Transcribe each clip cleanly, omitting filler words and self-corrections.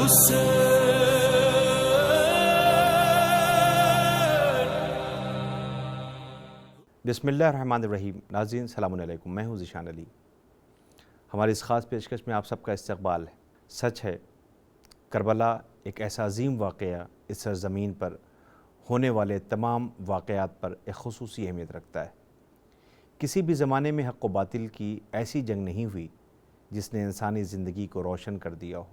بسم اللہ الرحمن الرحیم۔ ناظرین السلام علیکم، میں ہوں ذیشان علی۔ ہماری اس خاص پیشکش میں آپ سب کا استقبال ہے۔ سچ ہے، کربلا ایک ایسا عظیم واقعہ اس سرزمین پر ہونے والے تمام واقعات پر ایک خصوصی اہمیت رکھتا ہے۔ کسی بھی زمانے میں حق و باطل کی ایسی جنگ نہیں ہوئی جس نے انسانی زندگی کو روشن کر دیا ہو۔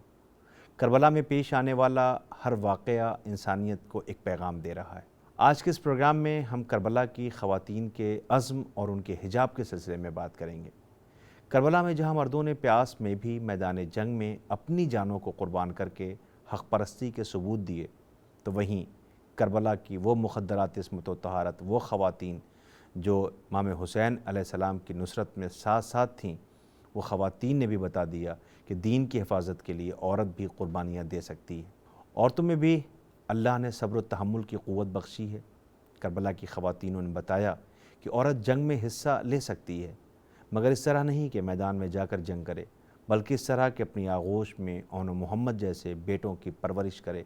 کربلا میں پیش آنے والا ہر واقعہ انسانیت کو ایک پیغام دے رہا ہے۔ آج کے اس پروگرام میں ہم کربلا کی خواتین کے عزم اور ان کے حجاب کے سلسلے میں بات کریں گے۔ کربلا میں جہاں مردوں نے پیاس میں بھی میدان جنگ میں اپنی جانوں کو قربان کر کے حق پرستی کے ثبوت دیے، تو وہیں کربلا کی وہ مخدرات عصمت و طہارت، وہ خواتین جو امام حسین علیہ السلام کی نصرت میں ساتھ ساتھ تھیں، وہ خواتین نے بھی بتا دیا کہ دین کی حفاظت کے لیے عورت بھی قربانیاں دے سکتی ہے۔ عورتوں میں بھی اللہ نے صبر و تحمل کی قوت بخشی ہے۔ کربلا کی خواتینوں نے بتایا کہ عورت جنگ میں حصہ لے سکتی ہے، مگر اس طرح نہیں کہ میدان میں جا کر جنگ کرے، بلکہ اس طرح کہ اپنی آغوش میں اون و محمد جیسے بیٹوں کی پرورش کرے،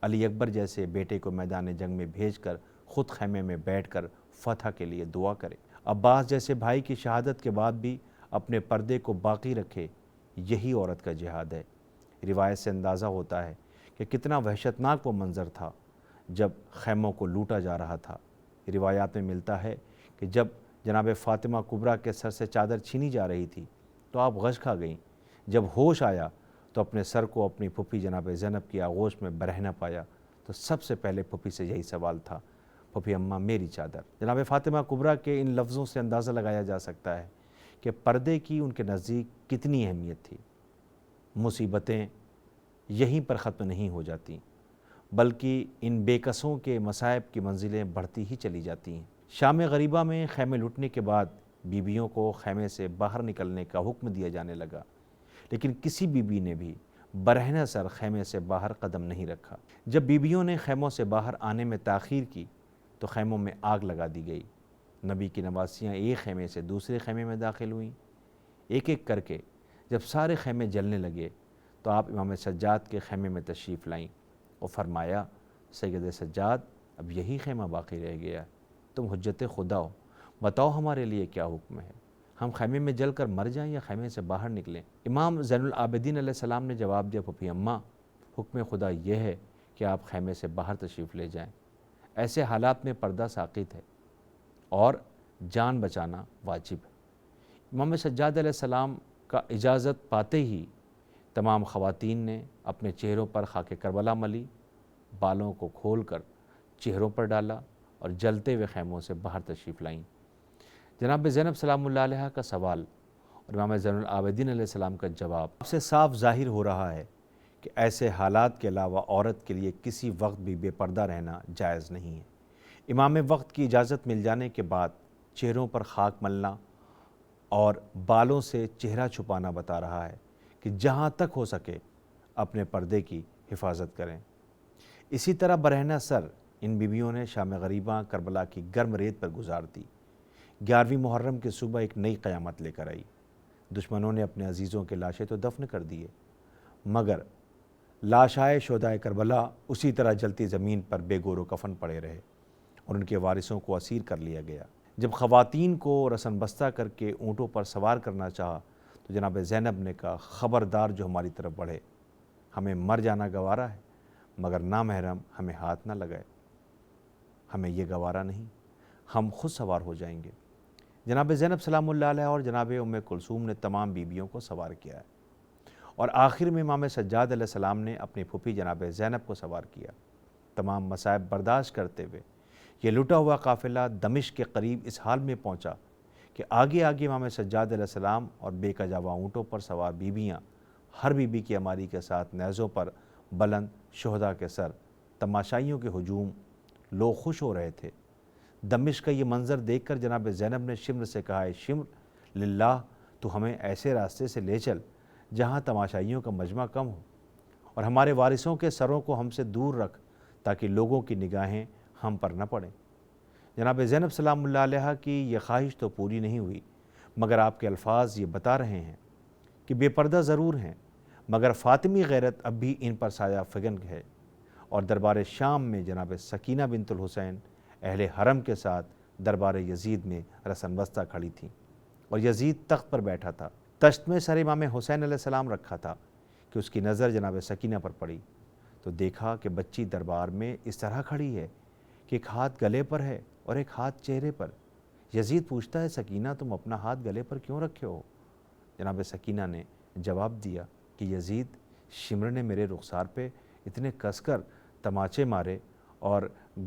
علی اکبر جیسے بیٹے کو میدان جنگ میں بھیج کر خود خیمے میں بیٹھ کر فتح کے لیے دعا کرے، عباس جیسے بھائی کی شہادت کے بعد بھی اپنے پردے کو باقی رکھے۔ یہی عورت کا جہاد ہے۔ روایت سے اندازہ ہوتا ہے کہ کتنا وحشتناک وہ منظر تھا جب خیموں کو لوٹا جا رہا تھا۔ روایات میں ملتا ہے کہ جب جناب فاطمہ کبریٰ کے سر سے چادر چھینی جا رہی تھی تو آپ غش کھا گئیں۔ جب ہوش آیا تو اپنے سر کو اپنی پھوپھی جناب زینب کی آغوش میں برہنہ پایا تو سب سے پہلے پھوپھی سے یہی سوال تھا، پھوپھی اماں میری چادر۔ جناب فاطمہ کبریٰ کے ان لفظوں سے اندازہ لگایا جا سکتا ہے کہ پردے کی ان کے نزدیک کتنی اہمیت تھی۔ مصیبتیں یہیں پر ختم نہیں ہو جاتی، بلکہ ان بے کسوں کے مصائب کی منزلیں بڑھتی ہی چلی جاتی ہیں۔ شام غریبہ میں خیمے لوٹنے کے بعد بیویوں کو خیمے سے باہر نکلنے کا حکم دیا جانے لگا، لیکن کسی بیوی نے بھی برہنہ سر خیمے سے باہر قدم نہیں رکھا۔ جب بیویوں نے خیموں سے باہر آنے میں تاخیر کی تو خیموں میں آگ لگا دی گئی۔ نبی کی نواسیاں ایک خیمے سے دوسرے خیمے میں داخل ہوئیں۔ ایک ایک کر کے جب سارے خیمے جلنے لگے تو آپ امام سجاد کے خیمے میں تشریف لائیں اور فرمایا، سید سجاد، اب یہی خیمہ باقی رہ گیا ہے، تم حجت خدا ہو، بتاؤ ہمارے لیے کیا حکم ہے، ہم خیمے میں جل کر مر جائیں یا خیمے سے باہر نکلیں؟ امام زین العابدین علیہ السلام نے جواب دیا، پھوپھی اماں، حکم خدا یہ ہے کہ آپ خیمے سے باہر تشریف لے جائیں۔ ایسے حالات میں پردہ ساقط ہے اور جان بچانا واجب ہے۔ امام سجاد علیہ السلام کا اجازت پاتے ہی تمام خواتین نے اپنے چہروں پر خاک کربلا ملی، بالوں کو کھول کر چہروں پر ڈالا اور جلتے ہوئے خیموں سے باہر تشریف لائیں۔ جناب زینب سلام اللہ علیہ کا سوال اور امام زین العابدین علیہ السلام کا جواب سے صاف ظاہر ہو رہا ہے کہ ایسے حالات کے علاوہ عورت کے لیے کسی وقت بھی بے پردہ رہنا جائز نہیں ہے۔ امام وقت کی اجازت مل جانے کے بعد چہروں پر خاک ملنا اور بالوں سے چہرہ چھپانا بتا رہا ہے کہ جہاں تک ہو سکے اپنے پردے کی حفاظت کریں۔ اسی طرح برہنہ سر ان بیویوں نے شام غریبہ کربلا کی گرم ریت پر گزار دی۔ 11ویں محرم کی صبح ایک نئی قیامت لے کر آئی۔ دشمنوں نے اپنے عزیزوں کے لاشیں تو دفن کر دیے، مگر لاشائے شہدائے کربلا اسی طرح جلتی زمین پر بے گور و کفن پڑے رہے اور ان کے وارثوں کو اسیر کر لیا گیا۔ جب خواتین کو رسن بستہ کر کے اونٹوں پر سوار کرنا چاہا تو جناب زینب نے کہا، خبردار جو ہماری طرف بڑھے، ہمیں مر جانا گوارا ہے، مگر نامحرم ہمیں ہاتھ نہ لگائے، ہمیں یہ گوارا نہیں، ہم خود سوار ہو جائیں گے۔ جناب زینب سلام اللہ علیہ اور جناب ام کلثوم نے تمام بیویوں کو سوار کیا ہے اور آخر میں امام سجاد علیہ السلام نے اپنی پھوپھی جناب زینب کو سوار کیا۔ تمام مصائب برداشت کرتے ہوئے یہ لٹا ہوا قافلہ دمشق کے قریب اس حال میں پہنچا کہ آگے آگے امام سجاد علیہ السلام اور بے کجاوا اونٹوں پر سوار بیویاں، ہر بیوی کی اماری کے ساتھ نیزوں پر بلند شہداء کے سر، تماشائیوں کے ہجوم، لوگ خوش ہو رہے تھے۔ دمشق کا یہ منظر دیکھ کر جناب زینب نے شمر سے کہا، ہے شمر للہ، تو ہمیں ایسے راستے سے لے چل جہاں تماشائیوں کا مجمع کم ہو اور ہمارے وارثوں کے سروں کو ہم سے دور رکھ تاکہ لوگوں کی نگاہیں ہم پر نہ پڑیں۔ جناب زینب سلام اللہ علیہ کی یہ خواہش تو پوری نہیں ہوئی، مگر آپ کے الفاظ یہ بتا رہے ہیں کہ بے پردہ ضرور ہیں، مگر فاطمی غیرت اب بھی ان پر سایہ فگن ہے، اور دربار شام میں جناب سکینہ بنت الحسین اہل حرم کے ساتھ دربار یزید میں رسن وسطی کھڑی تھیں، اور یزید تخت پر بیٹھا تھا۔ تشت میں سر امام حسین علیہ السلام رکھا تھا کہ اس کی نظر جناب سکینہ پر پڑی تو دیکھا کہ بچی دربار میں اس طرح کھڑی ہے کہ ایک ہاتھ گلے پر ہے اور ایک ہاتھ چہرے پر۔ یزید پوچھتا ہے، سکینہ تم اپنا ہاتھ گلے پر کیوں رکھے ہو؟ جناب سکینہ نے جواب دیا کہ یزید، شمر نے میرے رخسار پہ اتنے کس کر تماچے مارے اور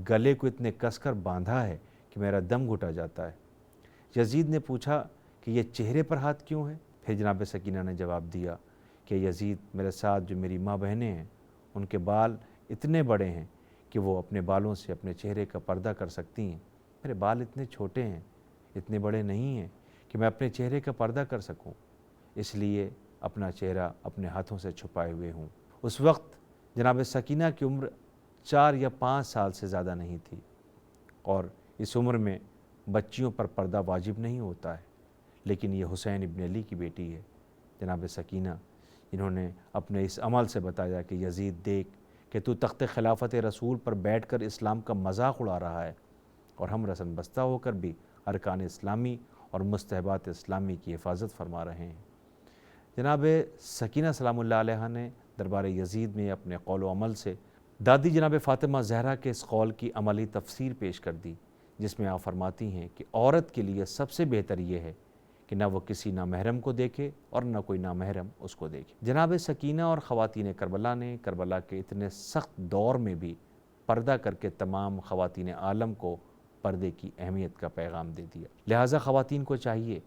گلے کو اتنے کس کر باندھا ہے کہ میرا دم گھٹا جاتا ہے۔ یزید نے پوچھا کہ یہ چہرے پر ہاتھ کیوں ہے؟ پھر جناب سکینہ نے جواب دیا کہ یزید، میرے ساتھ جو میری ماں بہنیں ہیں ان کے بال اتنے بڑے ہیں کہ وہ اپنے بالوں سے اپنے چہرے کا پردہ کر سکتی ہیں، میرے بال اتنے چھوٹے ہیں، اتنے بڑے نہیں ہیں کہ میں اپنے چہرے کا پردہ کر سکوں، اس لیے اپنا چہرہ اپنے ہاتھوں سے چھپائے ہوئے ہوں۔ اس وقت جناب سکینہ کی عمر 4 یا 5 سال سے زیادہ نہیں تھی، اور اس عمر میں بچیوں پر پردہ واجب نہیں ہوتا ہے، لیکن یہ حسین ابن علی کی بیٹی ہے جناب سکینہ، انہوں نے اپنے اس عمل سے بتایا کہ یزید، دیکھ کہ تو تخت خلافت رسول پر بیٹھ کر اسلام کا مذاق اڑا رہا ہے، اور ہم رسن بستہ ہو کر بھی ارکان اسلامی اور مستحبات اسلامی کی حفاظت فرما رہے ہیں۔ جناب سکینہ سلام اللہ علیہ نے دربار یزید میں اپنے قول و عمل سے دادی جناب فاطمہ زہرا کے اس قول کی عملی تفسیر پیش کر دی، جس میں آپ فرماتی ہیں کہ عورت کے لیے سب سے بہتر یہ ہے کہ نہ وہ کسی نامحرم کو دیکھے اور نہ کوئی نامحرم اس کو دیکھے۔ جناب سکینہ اور خواتین کربلا نے کربلا کے اتنے سخت دور میں بھی پردہ کر کے تمام خواتین عالم کو پردے کی اہمیت کا پیغام دے دیا۔ لہٰذا خواتین کو چاہیے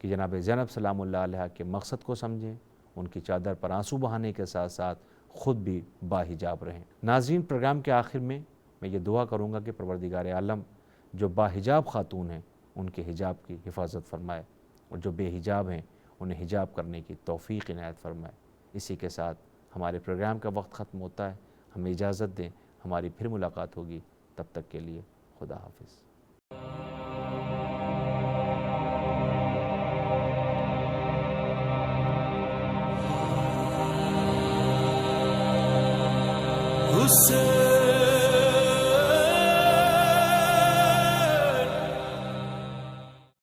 کہ جناب زینب سلام اللہ علیہ کے مقصد کو سمجھیں، ان کی چادر پر آنسو بہانے کے ساتھ ساتھ خود بھی باحجاب رہیں۔ ناظرین، پروگرام کے آخر میں یہ دعا کروں گا کہ پروردگار عالم جو باحجاب خاتون ہیں ان کے حجاب کی حفاظت فرمائے، اور جو بے حجاب ہیں انہیں حجاب کرنے کی توفیق عنایت فرمائے۔ اسی کے ساتھ ہمارے پروگرام کا وقت ختم ہوتا ہے، ہمیں اجازت دیں، ہماری پھر ملاقات ہوگی، تب تک کے لیے خدا حافظ۔ حسین